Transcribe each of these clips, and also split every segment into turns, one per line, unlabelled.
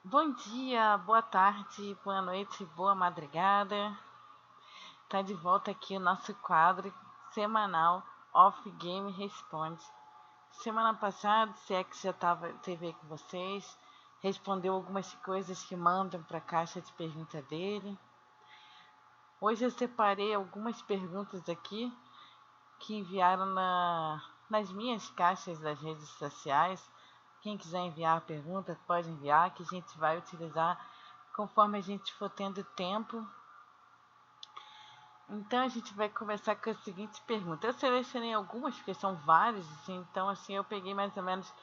Bom dia, boa tarde, boa noite, boa madrugada. Tá de volta aqui o nosso quadro semanal Off Game Responde. Semana passada, se é que já teve aí com vocês, respondeu algumas coisas que mandam para a caixa de pergunta dele. Hoje eu separei algumas perguntas aqui que enviaram nas minhas caixas das redes sociais. Quem quiser enviar a pergunta, pode enviar, que a gente vai utilizar conforme a gente for tendo tempo. Então a gente vai começar com a seguinte pergunta. Eu selecionei algumas, porque são várias, então assim eu peguei mais ou menos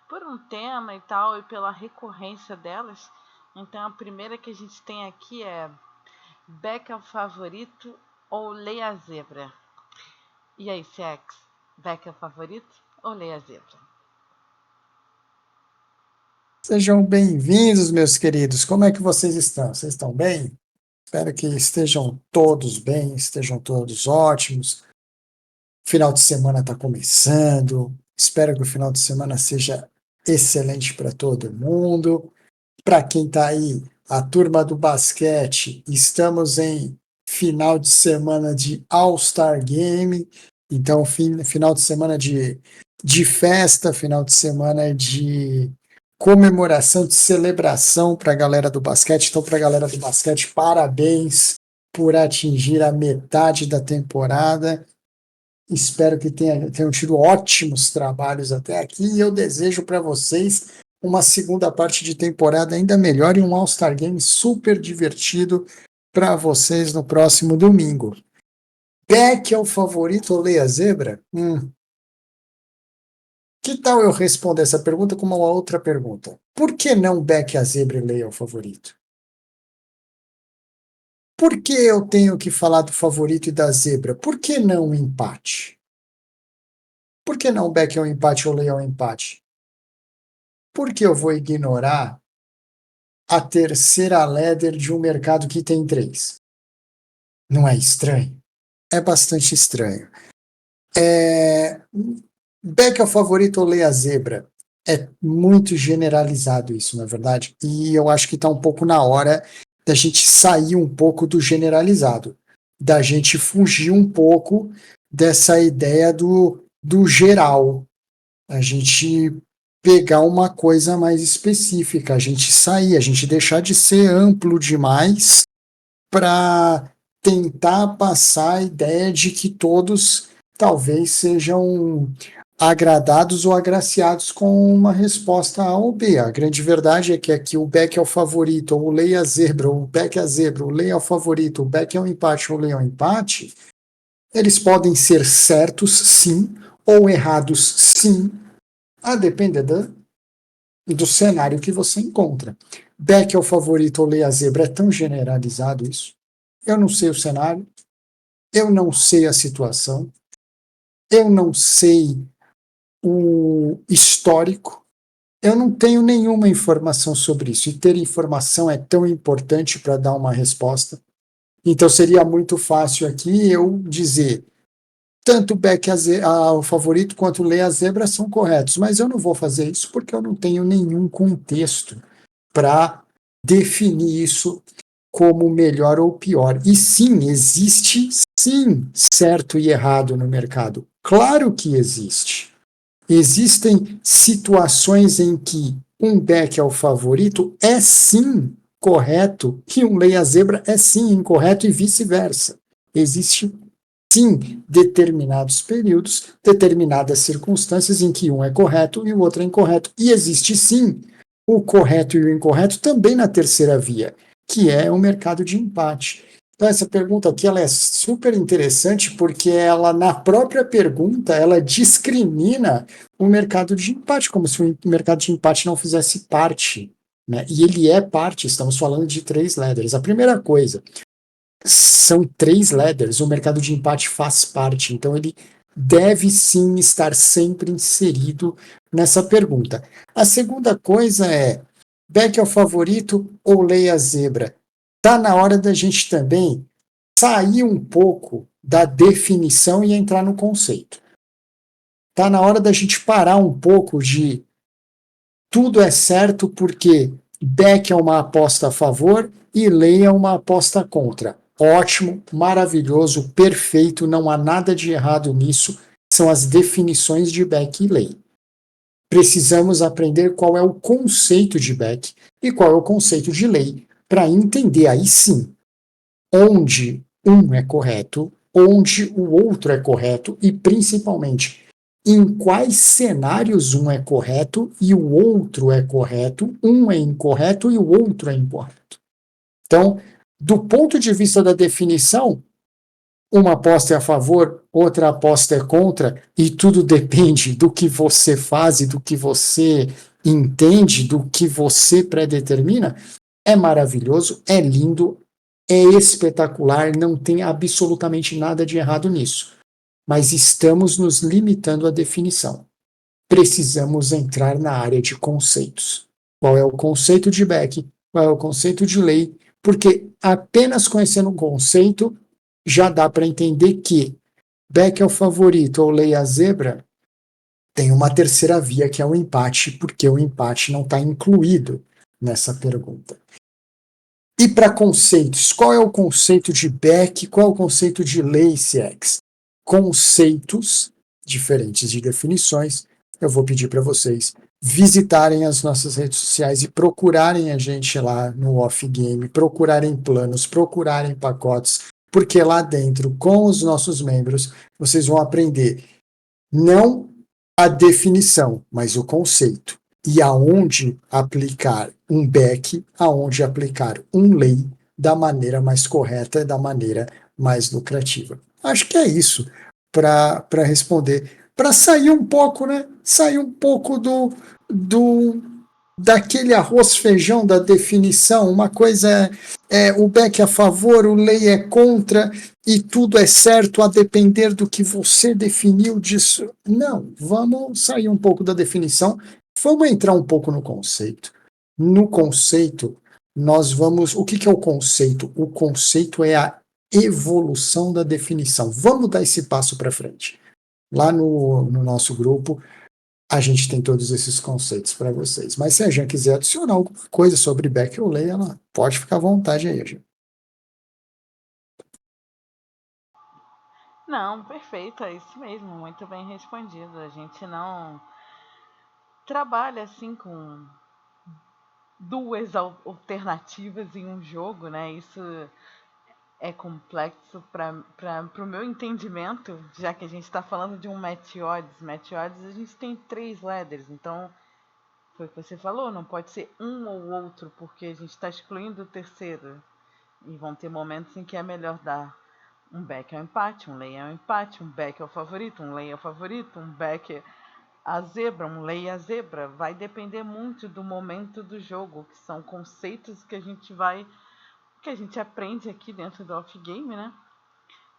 por um tema e tal, e pela recorrência delas. Então a primeira que a gente tem aqui é: Beck é o favorito ou Leia a Zebra? E aí, Sex, Beck é o favorito ou Leia a Zebra?
Sejam bem-vindos, meus queridos. Como é que vocês estão? Vocês estão bem? Espero que estejam todos bem, estejam todos ótimos. Final de semana está começando. Espero que o final de semana seja excelente para todo mundo. Para quem está aí, a turma do basquete, estamos em final de semana de All-Star Game. Então, final de semana de festa, final de semana de comemoração, de celebração para a galera do basquete. Então, para a galera do basquete, parabéns por atingir a metade da temporada. Espero que tenham tido ótimos trabalhos até aqui e eu desejo para vocês uma segunda parte de temporada ainda melhor e um All-Star Game super divertido para vocês no próximo domingo. Beck é o favorito ou Leia Zebra? Que tal eu responder essa pergunta com uma outra pergunta? Por que não Beck a Zebra e Leia o favorito? Por que eu tenho que falar do favorito e da zebra? Por que não um empate? Por que não Beck é um empate ou Leia é um empate? Por que eu vou ignorar a terceira ladder de um mercado que tem três? Não é estranho? É bastante estranho. Beck é o favorito ou Leia Zebra? É muito generalizado isso, na verdade, e eu acho que está um pouco na hora da gente sair um pouco do generalizado, da gente fugir um pouco dessa ideia do geral, a gente pegar uma coisa mais específica, a gente sair, a gente deixar de ser amplo demais para tentar passar a ideia de que todos talvez sejam agradados ou agraciados com uma resposta A ou B. A grande verdade é que aqui o Beck é o favorito, ou o Leia a zebra, ou o Beck é a zebra, o Leia é o favorito, o Beck é um empate, ou o Leia é um empate, eles podem ser certos, sim, ou errados, sim, a depender do cenário que você encontra. Beck é o favorito ou Leia a zebra, é tão generalizado isso. Eu não sei o cenário, eu não sei a situação, eu não sei o histórico, eu não tenho nenhuma informação sobre isso. E ter informação é tão importante para dar uma resposta. Então seria muito fácil aqui eu dizer tanto o Beck o favorito quanto o Leia a zebra são corretos, mas eu não vou fazer isso porque eu não tenho nenhum contexto para definir isso como melhor ou pior. E sim, existe sim certo e errado no mercado. Claro que existe. Existem situações em que um back é o favorito é sim correto e um leia zebra é sim incorreto e vice-versa. Existe sim determinados períodos, determinadas circunstâncias em que um é correto e o outro é incorreto. E existe sim o correto e o incorreto também na terceira via, que é o mercado de empate. Então, essa pergunta aqui ela é super interessante porque ela, na própria pergunta, ela discrimina o mercado de empate, como se o mercado de empate não fizesse parte. Né? E ele é parte, estamos falando de três ladders. A primeira coisa, são três ladders, o mercado de empate faz parte, então ele deve sim estar sempre inserido nessa pergunta. A segunda coisa é, Beck é o favorito ou Leia a zebra? Está na hora da gente também sair um pouco da definição e entrar no conceito. Está na hora da gente parar um pouco de tudo é certo porque Back é uma aposta a favor e lei é uma aposta contra. Ótimo, maravilhoso, perfeito, não há nada de errado nisso. São as definições de back e lei. Precisamos aprender qual é o conceito de back e qual é o conceito de lei, para entender aí sim onde um é correto, onde o outro é correto e, principalmente, em quais cenários um é correto e o outro é correto, um é incorreto e o outro é incorreto. Então, do ponto de vista da definição, uma aposta é a favor, outra aposta é contra, e tudo depende do que você faz e do que você entende, do que você predetermina. É maravilhoso, é lindo, é espetacular, não tem absolutamente nada de errado nisso. Mas estamos nos limitando à definição. Precisamos entrar na área de conceitos. Qual é o conceito de Beck? Qual é o conceito de lei? Porque apenas conhecendo o conceito já dá para entender que Beck é o favorito ou lei a zebra. Tem uma terceira via que é o empate, porque o empate não está incluído nessa pergunta. E para conceitos, qual é o conceito de Beck? Qual é o conceito de lei CX? Conceitos diferentes de definições. Eu vou pedir para vocês visitarem as nossas redes sociais e procurarem a gente lá no Off Game, procurarem planos, procurarem pacotes, porque lá dentro, com os nossos membros, vocês vão aprender não a definição, mas o conceito. E aonde aplicar um back, aonde aplicar um lei da maneira mais correta e da maneira mais lucrativa. Acho que é isso para responder. Para sair um pouco, né? Sair um pouco do daquele arroz feijão da definição, uma coisa o back é a favor, o lei é contra, e tudo é certo a depender do que você definiu disso. Não, vamos sair um pouco da definição, vamos entrar um pouco no conceito. No conceito, nós vamos. O que é o conceito? O conceito é a evolução da definição. Vamos dar esse passo para frente. Lá no nosso grupo, a gente tem todos esses conceitos para vocês. Mas se a Jean quiser adicionar alguma coisa sobre back ou lei, ela pode ficar à vontade aí, Jean.
Não, perfeito, é isso mesmo, muito bem respondido. A gente não trabalha assim com duas alternativas em um jogo, né? Isso é complexo para o meu entendimento, já que a gente está falando de um match odds. Match odds a gente tem 3 ladders, então foi o que você falou, não pode ser um ou outro, porque a gente está excluindo o terceiro. E vão ter momentos em que é melhor dar um back é um empate, um lay é um empate, um back é o favorito, um lay é o favorito, um back é a zebra, um lay é a zebra. Vai depender muito do momento do jogo, que são conceitos que a gente aprende aqui dentro do off-game, né?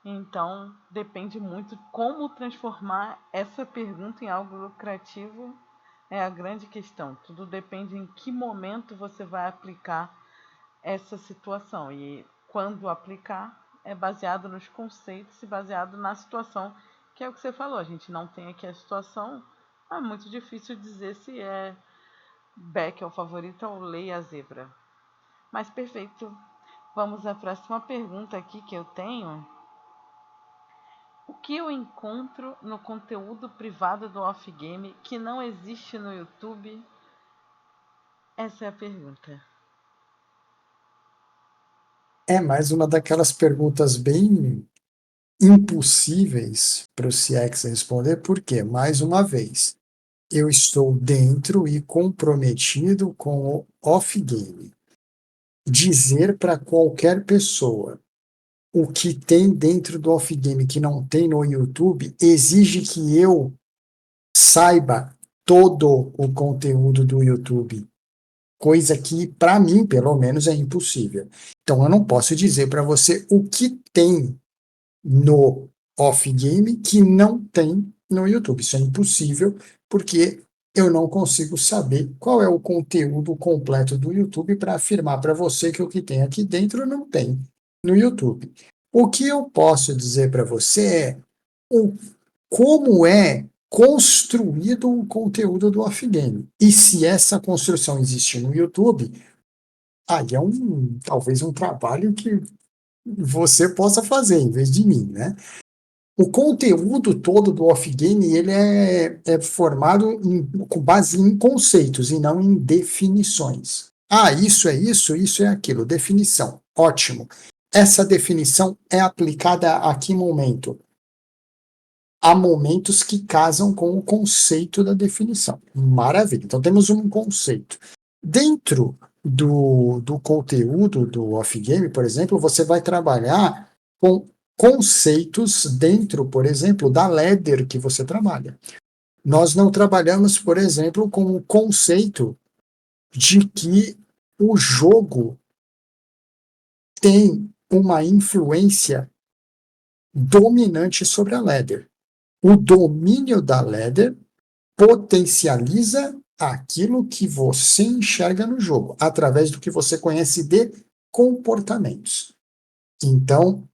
Então, depende muito como transformar essa pergunta em algo lucrativo é a grande questão. Tudo depende em que momento você vai aplicar essa situação. E quando aplicar, é baseado nos conceitos e baseado na situação, que é o que você falou. A gente não tem aqui a situação, é muito difícil dizer se é Beck é o favorito ou Lei a zebra. Mas perfeito. Vamos à próxima pergunta aqui que eu tenho. O que eu encontro no conteúdo privado do Off Game que não existe no YouTube? Essa é a pergunta.
É mais uma daquelas perguntas bem impossíveis para o CX responder, porque, mais uma vez, eu estou dentro e comprometido com o off-game. Dizer para qualquer pessoa o que tem dentro do off-game que não tem no YouTube exige que eu saiba todo o conteúdo do YouTube, coisa que, para mim, pelo menos, é impossível. Então, eu não posso dizer para você o que tem no off-game que não tem no YouTube. Isso é impossível, porque eu não consigo saber qual é o conteúdo completo do YouTube para afirmar para você que o que tem aqui dentro não tem no YouTube. O que eu posso dizer para você é como é construído o conteúdo do off-game. E se essa construção existe no YouTube, aí é talvez um trabalho que você possa fazer em vez de mim, né? O conteúdo todo do off-game ele é formado com base em conceitos e não em definições. Ah, isso é aquilo. Definição. Ótimo. Essa definição é aplicada a que momento? Há momentos que casam com o conceito da definição. Maravilha. Então temos um conceito. Dentro do conteúdo do off-game, por exemplo, você vai trabalhar com conceitos dentro, por exemplo, da ladder que você trabalha. Nós não trabalhamos, por exemplo, com o conceito de que o jogo tem uma influência dominante sobre a ladder. O domínio da ladder potencializa aquilo que você enxerga no jogo, através do que você conhece de comportamentos. Então,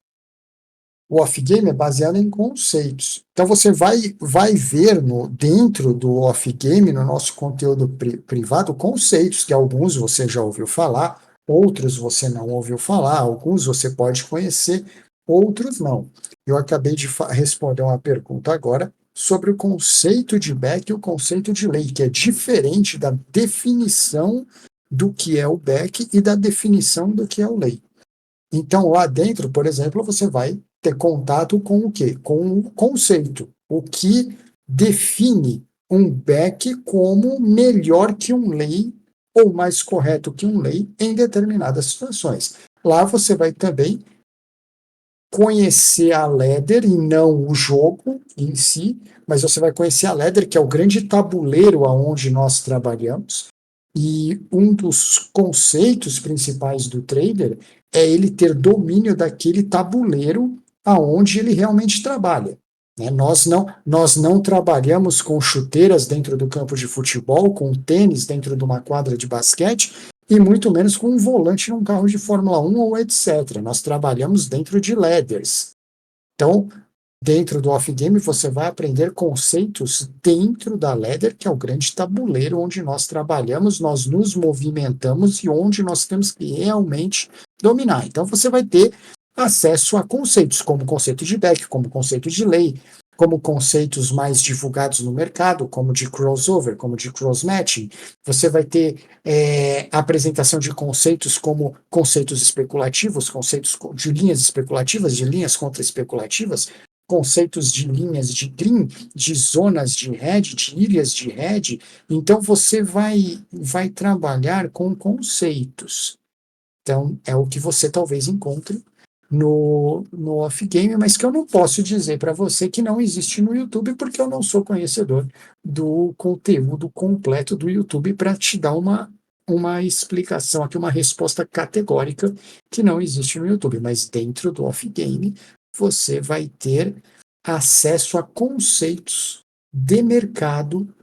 o off-game é baseado em conceitos. Então, você vai ver dentro do off-game, no nosso conteúdo privado, conceitos que alguns você já ouviu falar, outros você não ouviu falar, alguns você pode conhecer, outros não. Eu acabei de responder uma pergunta agora sobre o conceito de back e o conceito de lei, que é diferente da definição do que é o back e da definição do que é o lei. Então, lá dentro, por exemplo, você vai ter contato com o quê? Com o conceito, o que define um back como melhor que um lei ou mais correto que um lei em determinadas situações. Lá você vai também conhecer a ladder e não o jogo em si, mas você vai conhecer a ladder, que é o grande tabuleiro aonde nós trabalhamos. E um dos conceitos principais do trader é ele ter domínio daquele tabuleiro aonde ele realmente trabalha. Né? Nós não trabalhamos com chuteiras dentro do campo de futebol, com tênis dentro de uma quadra de basquete, e muito menos com um volante num carro de Fórmula 1 ou etc. Nós trabalhamos dentro de ladders. Então, dentro do off-game, você vai aprender conceitos dentro da ladder, que é o grande tabuleiro onde nós trabalhamos, nós nos movimentamos e onde nós temos que realmente dominar. Então, você vai ter acesso a conceitos, como conceito de back, como conceito de lei, como conceitos mais divulgados no mercado, como de crossover, como de cross-matching. Você vai ter apresentação de conceitos como conceitos especulativos, conceitos de linhas especulativas, de linhas contra-especulativas, conceitos de linhas de green, de zonas de hedge, de ilhas de hedge. Então, você vai trabalhar com conceitos. Então, é o que você talvez encontre no off-game, mas que eu não posso dizer para você que não existe no YouTube, porque eu não sou conhecedor do conteúdo completo do YouTube para te dar uma explicação aqui, uma resposta categórica que não existe no YouTube. Mas dentro do off-game, você vai ter acesso a conceitos de mercado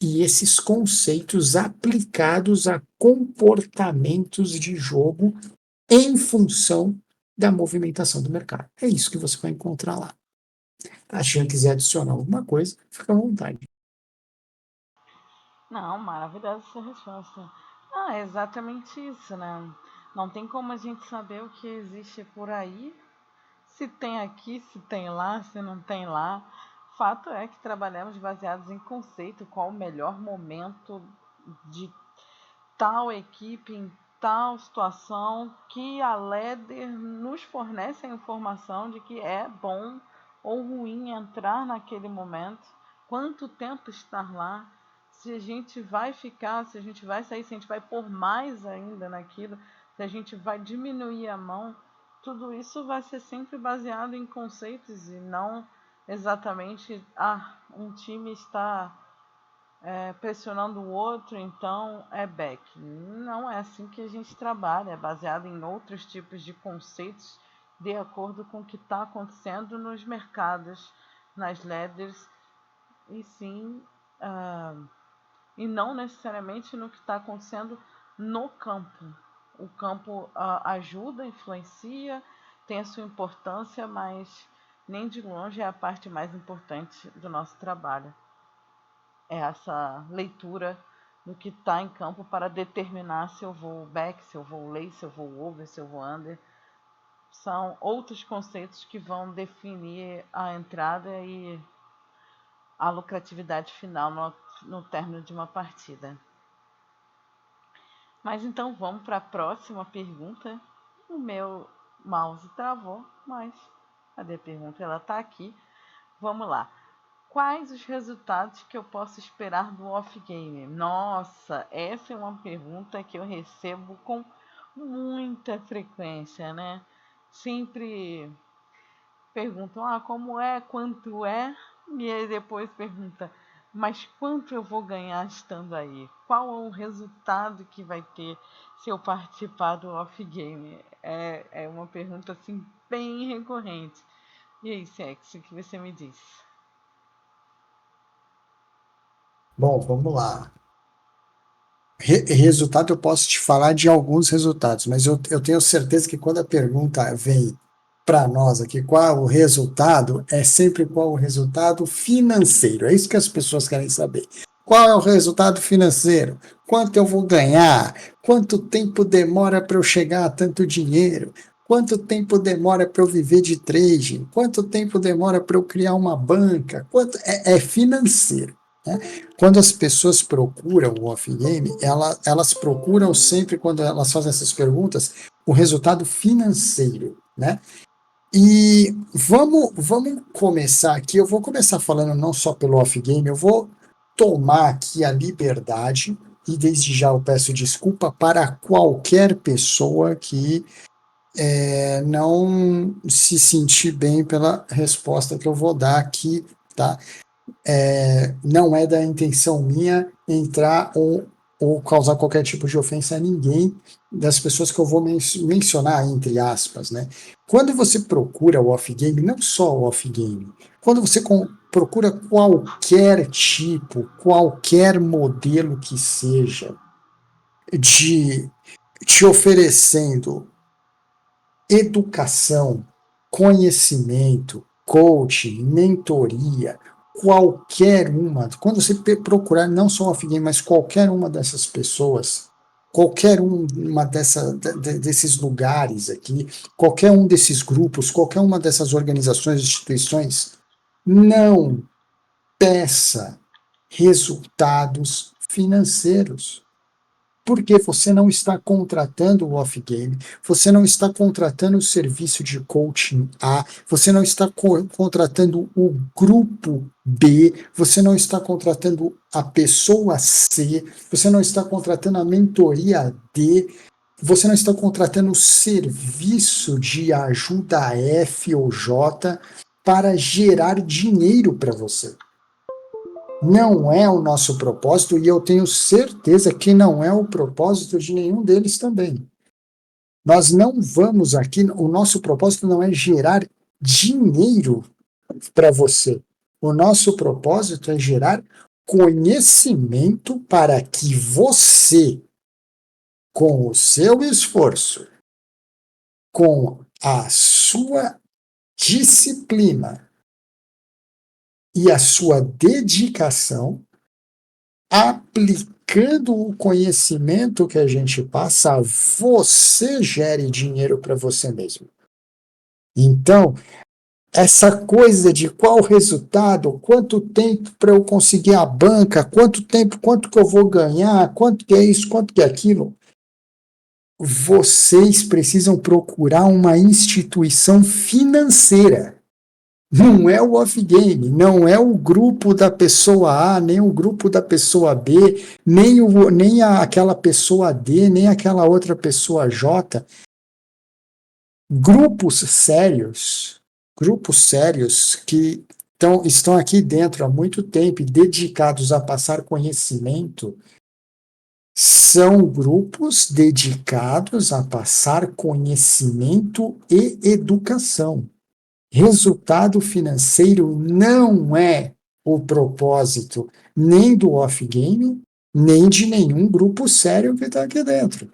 e esses conceitos aplicados a comportamentos de jogo em função da movimentação do mercado. É isso que você vai encontrar lá. A Chan quiser adicionar alguma coisa, fica à vontade.
Não, maravilhosa essa resposta. Ah, é exatamente isso, né? Não tem como a gente saber o que existe por aí, se tem aqui, se tem lá, se não tem lá. Fato é que trabalhamos baseados em conceito, qual o melhor momento de tal equipe em tal situação, que a Leder nos fornece a informação de que é bom ou ruim entrar naquele momento, quanto tempo estar lá, se a gente vai ficar, se a gente vai sair, se a gente vai pôr mais ainda naquilo, se a gente vai diminuir a mão, tudo isso vai ser sempre baseado em conceitos e não exatamente, um time está pressionando o outro, então é back. Não é assim que a gente trabalha, é baseado em outros tipos de conceitos de acordo com o que está acontecendo nos mercados, nas ladders, e sim, e não necessariamente no que está acontecendo no campo. O campo ajuda, influencia, tem a sua importância, mas nem de longe é a parte mais importante do nosso trabalho. É essa leitura do que está em campo para determinar se eu vou back, se eu vou lay, se eu vou over, se eu vou under. São outros conceitos que vão definir a entrada e a lucratividade final no término de uma partida. Mas então vamos para a próxima pergunta. O meu mouse travou, mas cadê a pergunta? Ela está aqui. Vamos lá. Quais os resultados que eu posso esperar do off-game? Nossa, essa é uma pergunta que eu recebo com muita frequência, né? Sempre perguntam, como é, quanto é? E aí depois pergunta, mas quanto eu vou ganhar estando aí? Qual é o resultado que vai ter se eu participar do off-game? É uma pergunta assim bem recorrente. E aí, Sex, o que você me diz?
Bom, vamos lá. Resultado, eu posso te falar de alguns resultados, mas eu tenho certeza que quando a pergunta vem para nós aqui, qual é o resultado, é sempre qual o resultado financeiro. É isso que as pessoas querem saber. Qual é o resultado financeiro? Quanto eu vou ganhar? Quanto tempo demora para eu chegar a tanto dinheiro? Quanto tempo demora para eu viver de trading? Quanto tempo demora para eu criar uma banca? É financeiro, né? Quando as pessoas procuram o off-game, elas procuram sempre, quando elas fazem essas perguntas, o resultado financeiro, né? E vamos começar aqui. Eu vou começar falando não só pelo off-game, eu vou tomar aqui a liberdade, e desde já eu peço desculpa para qualquer pessoa que não se sentir bem pela resposta que eu vou dar aqui, tá? Não é da intenção minha entrar ou causar qualquer tipo de ofensa a ninguém das pessoas que eu vou mencionar, entre aspas, né? Quando você procura o off-game, não só o off-game, quando você procura qualquer tipo, qualquer modelo que seja, de te oferecendo educação, conhecimento, coaching, mentoria, qualquer uma, quando você procurar não só o off-game, mas qualquer uma dessas pessoas, qualquer uma desses lugares aqui, qualquer um desses grupos, qualquer uma dessas organizações, instituições, não peça resultados financeiros. Porque você não está contratando o off-game, você não está contratando o serviço de coaching A, você não está contratando o grupo B, você não está contratando a pessoa C, você não está contratando a mentoria D, você não está contratando o serviço de ajuda F ou J para gerar dinheiro para você. Não é o nosso propósito, e eu tenho certeza que não é o propósito de nenhum deles também. Nós não vamos aqui, o nosso propósito não é gerar dinheiro para você. O nosso propósito é gerar conhecimento para que você, com o seu esforço, com a sua disciplina e a sua dedicação, aplicando o conhecimento que a gente passa, você gere dinheiro para você mesmo. Então, essa coisa de qual resultado, quanto tempo para eu conseguir a banca, quanto tempo, quanto que eu vou ganhar, quanto que é isso, quanto que é aquilo, vocês precisam procurar uma instituição financeira. Não é o off-game, não é o grupo da pessoa A, nem o grupo da pessoa B, nem aquela pessoa D, nem aquela outra pessoa J. Grupos sérios que estão aqui dentro há muito tempo e dedicados a passar conhecimento, são grupos dedicados a passar conhecimento e educação. Resultado financeiro não é o propósito nem do off-game, nem de nenhum grupo sério que está aqui dentro.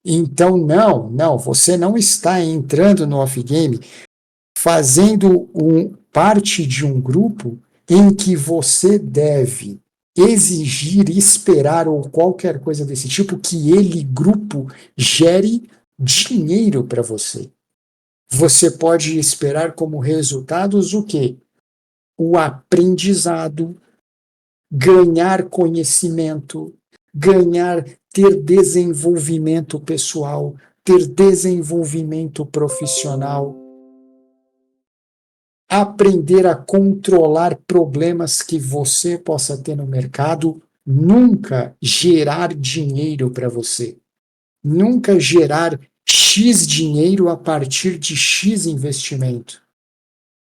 Então, não, você não está entrando no off-game fazendo parte de um grupo em que você deve exigir, esperar ou qualquer coisa desse tipo que ele, grupo, gere dinheiro para você. Você pode esperar como resultados o quê? O aprendizado, ganhar conhecimento, ter desenvolvimento pessoal, ter desenvolvimento profissional, aprender a controlar problemas que você possa ter no mercado, nunca gerar dinheiro para você, nunca gerar X dinheiro a partir de X investimento.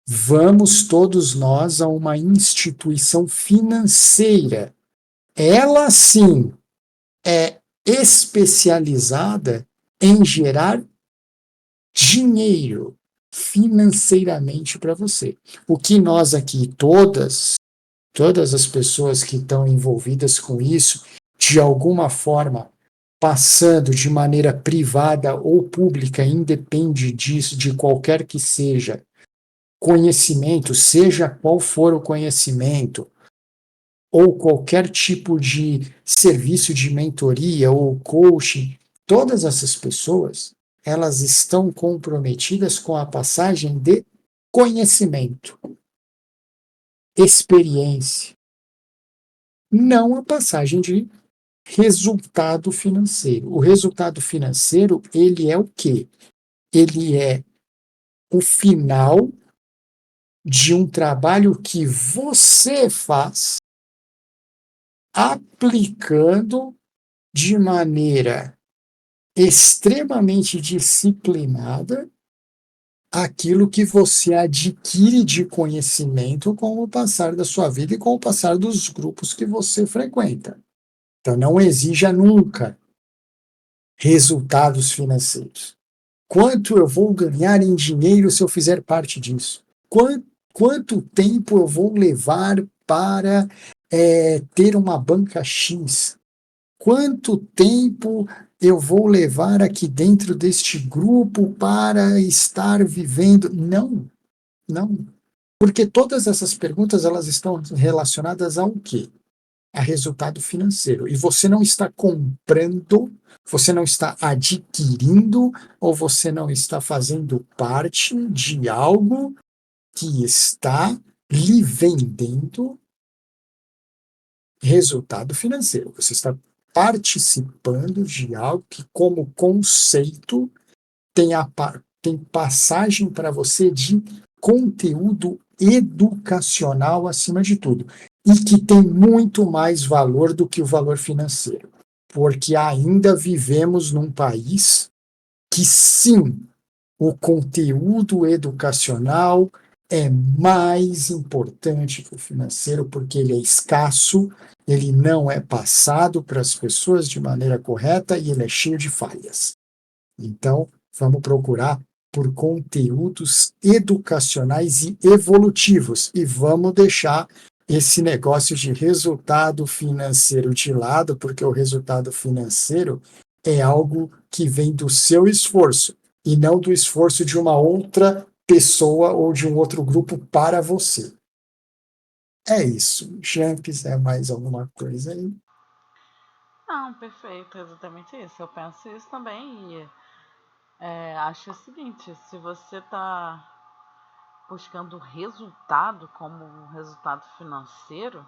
Vamos todos nós a uma instituição financeira. Ela sim é especializada em gerar dinheiro financeiramente para você. O que nós aqui, todas as pessoas que estão envolvidas com isso, de alguma forma, passando de maneira privada ou pública, independe disso, de qualquer que seja, conhecimento, seja qual for o conhecimento, ou qualquer tipo de serviço de mentoria ou coaching, todas essas pessoas, elas estão comprometidas com a passagem de conhecimento, experiência, não a passagem de resultado financeiro. O resultado financeiro, ele é o quê? Ele é o final de um trabalho que você faz aplicando de maneira extremamente disciplinada aquilo que você adquire de conhecimento com o passar da sua vida e com o passar dos grupos que você frequenta. Então, não exija nunca resultados financeiros. Quanto eu vou ganhar em dinheiro se eu fizer parte disso? Quanto tempo eu vou levar para ter uma banca X? Quanto tempo eu vou levar aqui dentro deste grupo para estar vivendo? Não, não. Porque todas essas perguntas elas estão relacionadas ao quê? A resultado financeiro. E você não está comprando, você não está adquirindo, ou você não está fazendo parte de algo que está lhe vendendo resultado financeiro. Você está participando de algo que, como conceito, tem passagem para você de conteúdo educacional acima de tudo. E que tem muito mais valor do que o valor financeiro. Porque ainda vivemos num país que, sim, o conteúdo educacional é mais importante que o financeiro, porque ele é escasso, ele não é passado para as pessoas de maneira correta e ele é cheio de falhas. Então, vamos procurar por conteúdos educacionais e evolutivos e vamos deixar esse negócio de resultado financeiro de lado, porque o resultado financeiro é algo que vem do seu esforço e não do esforço de uma outra pessoa ou de um outro grupo para você. É isso. Champs, é mais alguma coisa aí?
Não, perfeito, exatamente isso. Eu penso isso também e acho o seguinte, se você está buscando resultado como um resultado financeiro,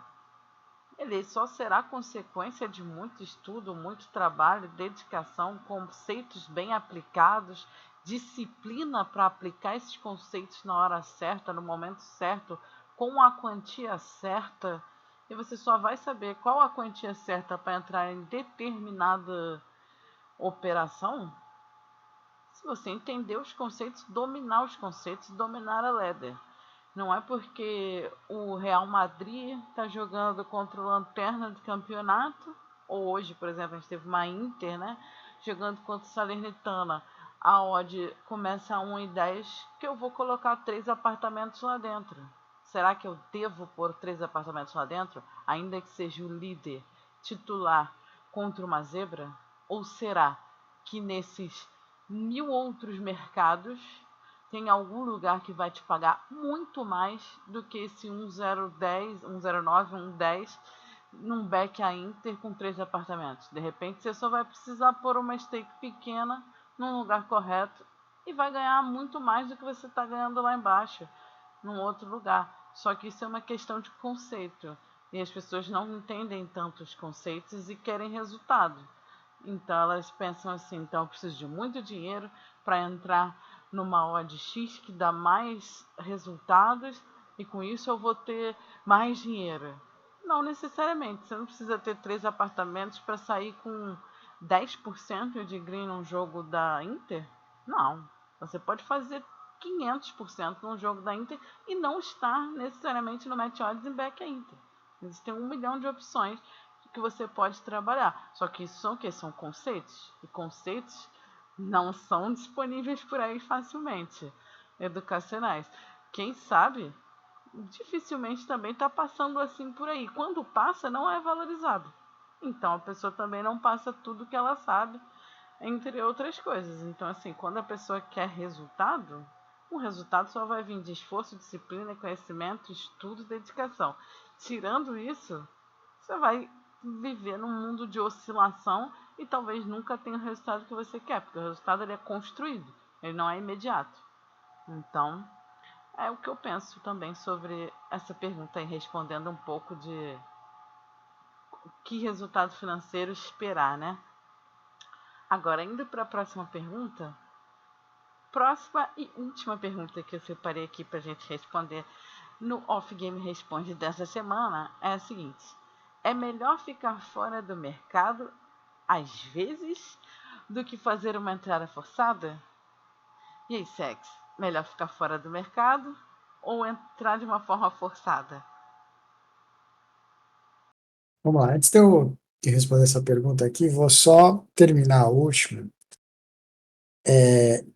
ele só será consequência de muito estudo, muito trabalho, dedicação, conceitos bem aplicados, disciplina para aplicar esses conceitos na hora certa, no momento certo, com a quantia certa. E você só vai saber qual a quantia certa para entrar em determinada operação se você entender os conceitos, dominar os conceitos, dominar a ladder. Não é porque o Real Madrid está jogando contra o Lanterna do campeonato, ou hoje, por exemplo, a gente teve uma Inter, né? Jogando contra o Salernitana. A odd começa a 1,10, que eu vou colocar 3 apartamentos lá dentro. Será que eu devo pôr 3 apartamentos lá dentro, ainda que seja o líder titular contra uma zebra? Ou será que nesses 1000 outros mercados tem algum lugar que vai te pagar muito mais do que esse 1,010, 1,09, 1,10 num back a Inter com 3 apartamentos. De repente você só vai precisar pôr uma stake pequena num lugar correto e vai ganhar muito mais do que você está ganhando lá embaixo, num outro lugar. Só que isso é uma questão de conceito. E as pessoas não entendem tanto os conceitos e querem resultado. Então elas pensam assim, então eu preciso de muito dinheiro para entrar numa odd X que dá mais resultados e com isso eu vou ter mais dinheiro. Não necessariamente, você não precisa ter 3 apartamentos para sair com 10% de green num jogo da Inter. Não, você pode fazer 500% num jogo da Inter e não estar necessariamente no match odds em back a Inter. Existem 1 milhão de opções que você pode trabalhar. Só que isso são o quê? São conceitos. E conceitos não são disponíveis por aí facilmente, educacionais. Quem sabe, dificilmente também está passando assim por aí. Quando passa, não é valorizado. Então a pessoa também não passa tudo que ela sabe, entre outras coisas. Então, assim, quando a pessoa quer resultado, o resultado só vai vir de esforço, disciplina, conhecimento, estudo e dedicação. Tirando isso, você vai viver num mundo de oscilação e talvez nunca tenha o resultado que você quer, porque o resultado ele é construído, ele não é imediato. Então, é o que eu penso também sobre essa pergunta aí, respondendo um pouco de que resultado financeiro esperar, né? Agora, indo para a próxima pergunta, próxima e última pergunta que eu separei aqui para a gente responder no Off Game Responde dessa semana é a seguinte: é melhor ficar fora do mercado às vezes do que fazer uma entrada forçada? E aí, Sex, melhor ficar fora do mercado ou entrar de uma forma forçada?
Vamos lá, antes de eu responder essa pergunta aqui, vou só terminar a última.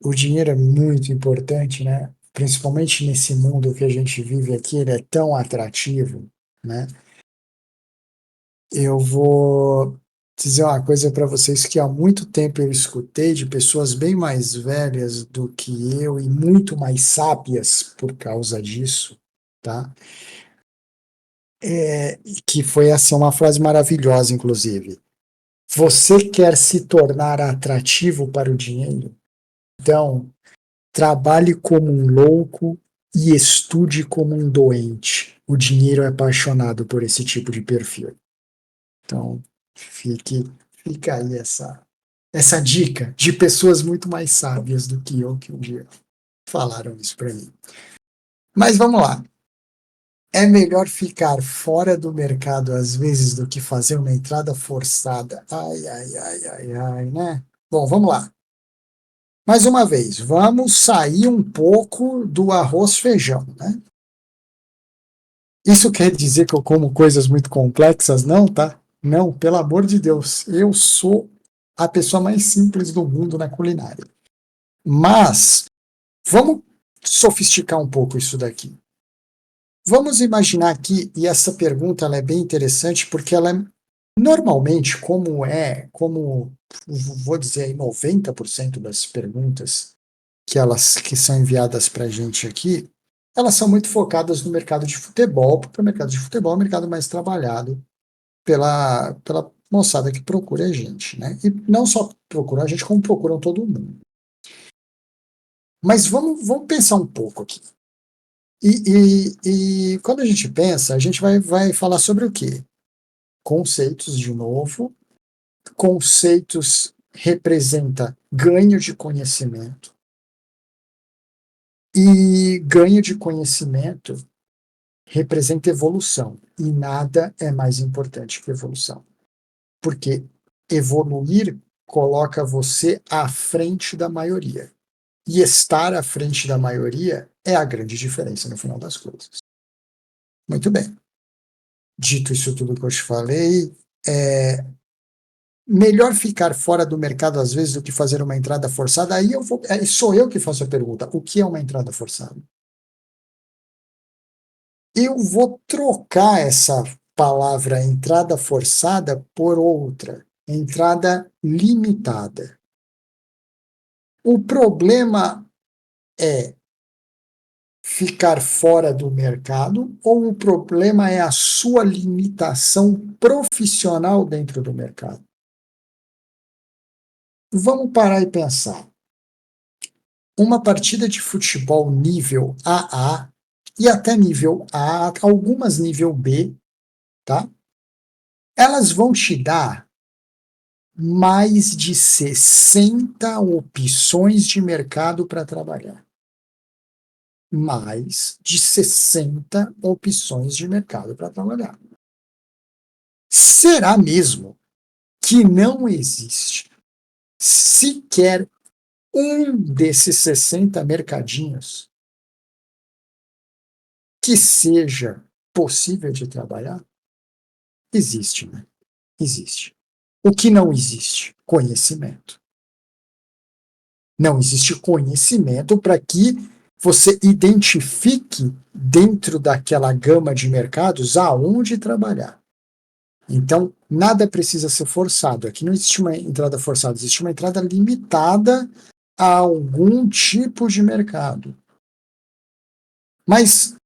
O dinheiro é muito importante, né? Principalmente nesse mundo que a gente vive aqui, ele é tão atrativo, né? Eu vou dizer uma coisa para vocês que há muito tempo eu escutei de pessoas bem mais velhas do que eu e muito mais sábias por causa disso, tá? Que foi assim uma frase maravilhosa, inclusive. Você quer se tornar atrativo para o dinheiro? Então, trabalhe como um louco e estude como um doente. O dinheiro é apaixonado por esse tipo de perfil. Então, fica aí essa dica de pessoas muito mais sábias do que eu que um dia falaram isso para mim. Mas vamos lá. É melhor ficar fora do mercado às vezes do que fazer uma entrada forçada. Ai, ai, ai, ai, ai, né? Bom, vamos lá. Mais uma vez, vamos sair um pouco do arroz-feijão, né? Isso quer dizer que eu como coisas muito complexas? Não, tá? Não, pelo amor de Deus. Eu sou a pessoa mais simples do mundo na culinária. Mas vamos sofisticar um pouco isso daqui. Vamos imaginar aqui, e essa pergunta ela é bem interessante porque ela é normalmente, como vou dizer aí, 90% das perguntas que são enviadas para a gente aqui, elas são muito focadas no mercado de futebol, porque o mercado de futebol é o mercado mais trabalhado pela moçada que procura a gente, né? E não só procuram a gente, como procuram todo mundo. Mas vamos pensar um pouco aqui. E quando a gente pensa, a gente vai falar sobre o quê? Conceitos, de novo. Conceitos representa ganho de conhecimento. E ganho de conhecimento representa evolução. E nada é mais importante que evolução. Porque evoluir coloca você à frente da maioria. E estar à frente da maioria é a grande diferença no final das coisas. Muito bem. Dito isso tudo que eu te falei, é melhor ficar fora do mercado às vezes do que fazer uma entrada forçada. Aí sou eu que faço a pergunta: o que é uma entrada forçada? Eu vou trocar essa palavra entrada forçada por outra, entrada limitada. O problema é ficar fora do mercado ou o problema é a sua limitação profissional dentro do mercado? Vamos parar e pensar. Uma partida de futebol nível AA e até nível A, algumas nível B, tá? Elas vão te dar mais de 60 opções de mercado para trabalhar. Mais de 60 opções de mercado para trabalhar. Será mesmo que não existe sequer um desses 60 mercadinhos que seja possível de trabalhar? Existe, né? Existe. O que não existe? Conhecimento. Não existe conhecimento para que você identifique dentro daquela gama de mercados aonde trabalhar. Então, nada precisa ser forçado. Aqui não existe uma entrada forçada, existe uma entrada limitada a algum tipo de mercado. Mas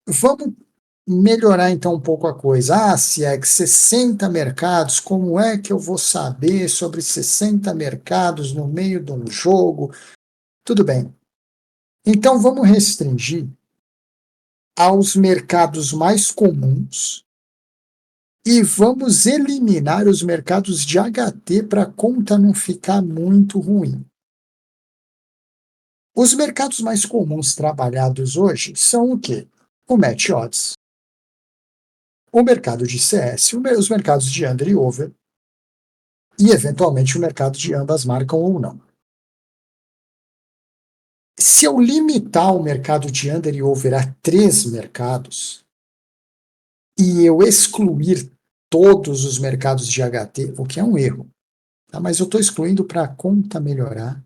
vamos melhorar então um pouco a coisa. Se é 60 mercados, como é que eu vou saber sobre 60 mercados no meio de um jogo? Tudo bem. Então vamos restringir aos mercados mais comuns e vamos eliminar os mercados de HT para a conta não ficar muito ruim. Os mercados mais comuns trabalhados hoje são o quê? O Match Odds, o mercado de CS, os mercados de under e over, e eventualmente o mercado de ambas marcam ou não. Se eu limitar o mercado de under e over a 3 mercados, e eu excluir todos os mercados de HT, o que é um erro, tá? Mas eu estou excluindo para a conta melhorar,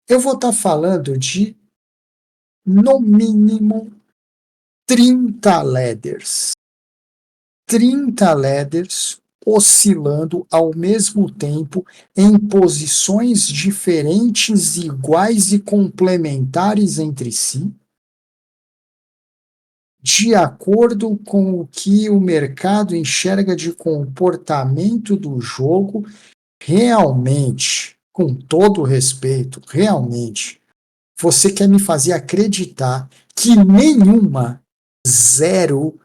eu vou estar falando de, no mínimo, 30 ladders. 30 ladders oscilando ao mesmo tempo em posições diferentes, iguais e complementares entre si, de acordo com o que o mercado enxerga de comportamento do jogo, realmente, com todo respeito, realmente, você quer me fazer acreditar que nenhuma, zero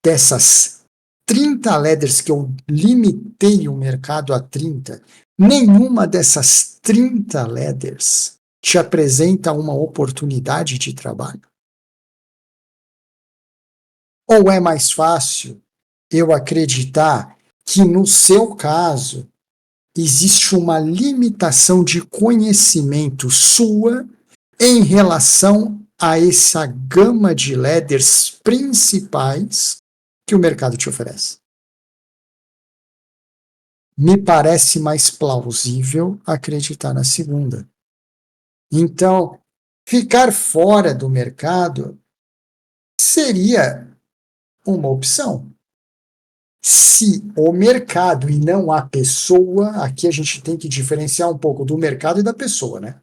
dessas 30 ladders que eu limitei o mercado a 30, nenhuma dessas 30 ladders te apresenta uma oportunidade de trabalho? Ou é mais fácil eu acreditar que, no seu caso, existe uma limitação de conhecimento sua em relação a essa gama de ladders principais que o mercado te oferece? Me parece mais plausível acreditar na segunda. Então, ficar fora do mercado seria uma opção. Se o mercado e não a pessoa, aqui a gente tem que diferenciar um pouco do mercado e da pessoa, né?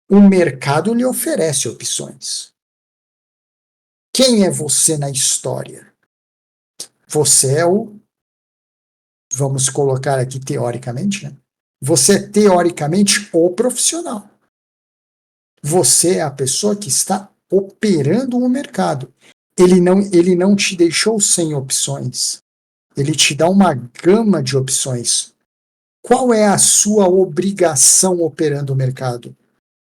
O mercado lhe oferece opções. Quem é você na história? Você é o, vamos colocar aqui teoricamente, né? Você é teoricamente o profissional. Você é a pessoa que está operando o mercado. Ele não te deixou sem opções. Ele te dá uma gama de opções. Qual é a sua obrigação operando o mercado?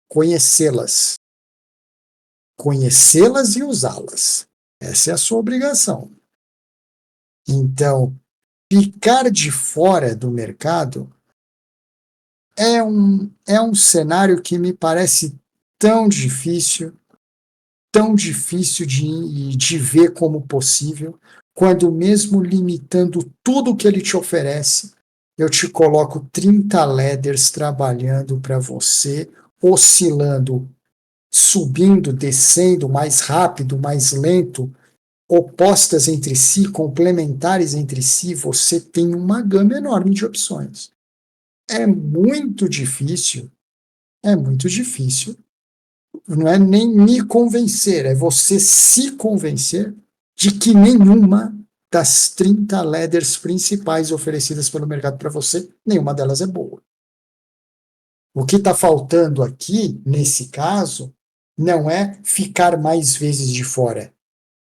Conhecê-las. Conhecê-las e usá-las. Essa é a sua obrigação. Então, ficar de fora do mercado é um cenário que me parece tão difícil de ver como possível, quando mesmo limitando tudo que ele te oferece, eu te coloco 30 ladders trabalhando para você, oscilando, subindo, descendo, mais rápido, mais lento, opostas entre si, complementares entre si, você tem uma gama enorme de opções. É muito difícil não é nem me convencer, é você se convencer de que nenhuma das 30 ladders principais oferecidas pelo mercado para você, nenhuma delas é boa. O que está faltando aqui, nesse caso, não é ficar mais vezes de fora,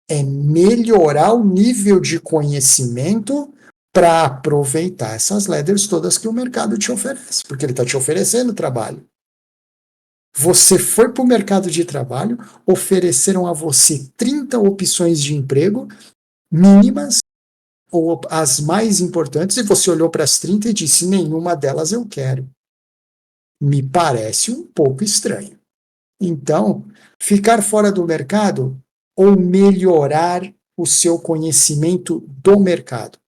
é melhorar o nível de conhecimento para aproveitar essas ladders todas que o mercado te oferece, porque ele está te oferecendo trabalho. Você foi para o mercado de trabalho, ofereceram a você 30 opções de emprego mínimas, ou as mais importantes, e você olhou para as 30 e disse: nenhuma delas eu quero. Me parece um pouco estranho. Então, ficar fora do mercado ou melhorar o seu conhecimento do mercado.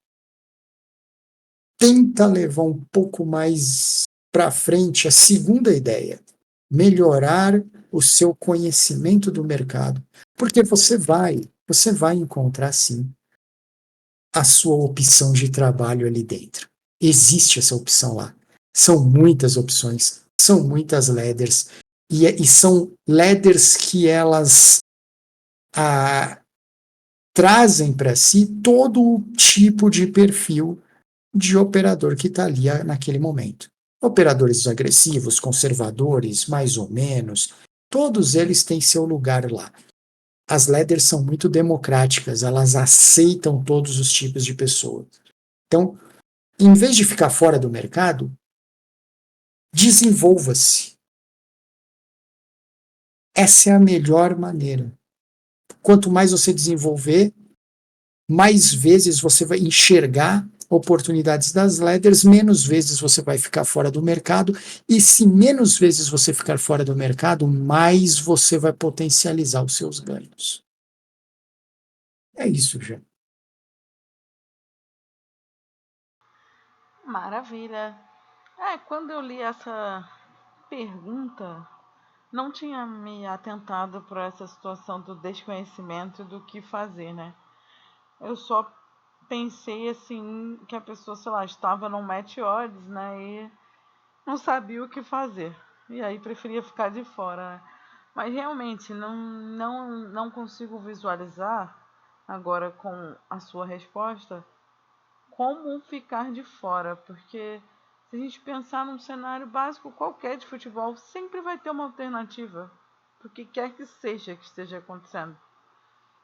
Tenta levar um pouco mais para frente a segunda ideia, melhorar o seu conhecimento do mercado, porque você vai encontrar sim a sua opção de trabalho ali dentro. Existe essa opção lá. São muitas opções, são muitas ladders, e são ladders que elas ah, trazem para si todo o tipo de perfil de operador que está ali naquele momento. Operadores agressivos, conservadores, mais ou menos, todos eles têm seu lugar lá. As ladders são muito democráticas, elas aceitam todos os tipos de pessoas. Então, em vez de ficar fora do mercado, desenvolva-se. Essa é a melhor maneira. Quanto mais você desenvolver, mais vezes você vai enxergar oportunidades das ladders, menos vezes você vai ficar fora do mercado, e se menos vezes você ficar fora do mercado, mais você vai potencializar os seus ganhos. É isso, já.
Maravilha. Quando eu li essa pergunta, não tinha me atentado para essa situação do desconhecimento do que fazer, né? Eu só pensei assim que a pessoa, sei lá, estava num match odds, né? E não sabia o que fazer. E aí preferia ficar de fora, né? Mas realmente não consigo visualizar agora com a sua resposta como ficar de fora, porque se a gente pensar num cenário básico qualquer de futebol, sempre vai ter uma alternativa para o que quer que seja que esteja acontecendo.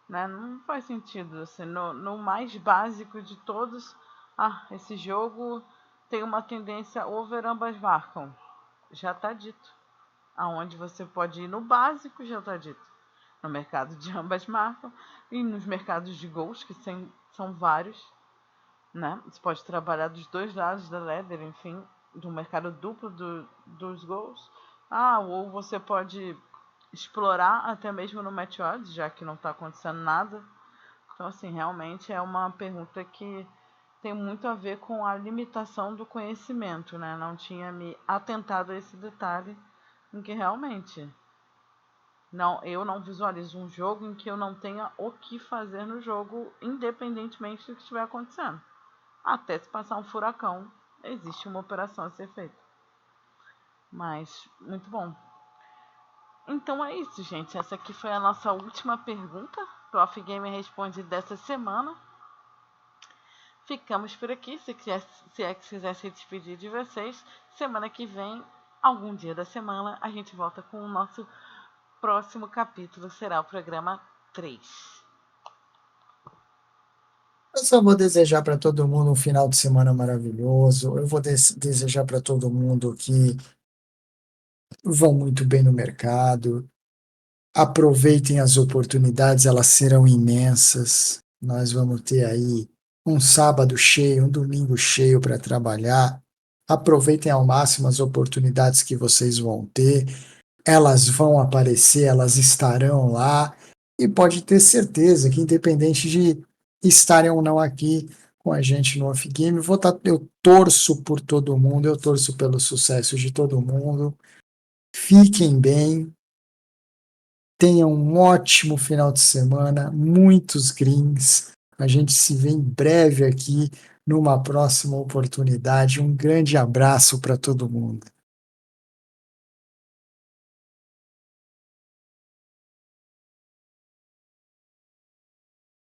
Né? Não faz sentido. Assim, no mais básico de todos, esse jogo tem uma tendência over, ambas marcam. Já está dito. Aonde você pode ir no básico, já está dito. No mercado de ambas marcam e nos mercados de gols, que são vários. Né? Você pode trabalhar dos dois lados da ladder, enfim, do mercado duplo dos gols. Ou você pode explorar até mesmo no match odds, já que não está acontecendo nada. Então, assim, realmente é uma pergunta que tem muito a ver com a limitação do conhecimento, né? Não tinha me atentado a esse detalhe em que realmente eu não visualizo um jogo em que eu não tenha o que fazer no jogo, independentemente do que estiver acontecendo. Até se passar um furacão, existe uma operação a ser feita. Mas, muito bom. Então é isso, gente. Essa aqui foi a nossa última pergunta do Off Game Responde dessa semana. Ficamos por aqui. Se é que quiser se despedir de vocês, semana que vem, algum dia da semana, a gente volta com o nosso próximo capítulo. Será o programa 3.
Eu só vou desejar para todo mundo um final de semana maravilhoso. Eu vou desejar para todo mundo que vão muito bem no mercado. Aproveitem as oportunidades, elas serão imensas. Nós vamos ter aí um sábado cheio, um domingo cheio para trabalhar. Aproveitem ao máximo as oportunidades que vocês vão ter. Elas vão aparecer, elas estarão lá. E pode ter certeza que, independente de estarem ou não aqui com a gente no Off Game, eu torço por todo mundo, eu torço pelo sucesso de todo mundo. Fiquem bem. Tenham um ótimo final de semana, muitos greens. A gente se vê em breve aqui numa próxima oportunidade. Um grande abraço para todo mundo.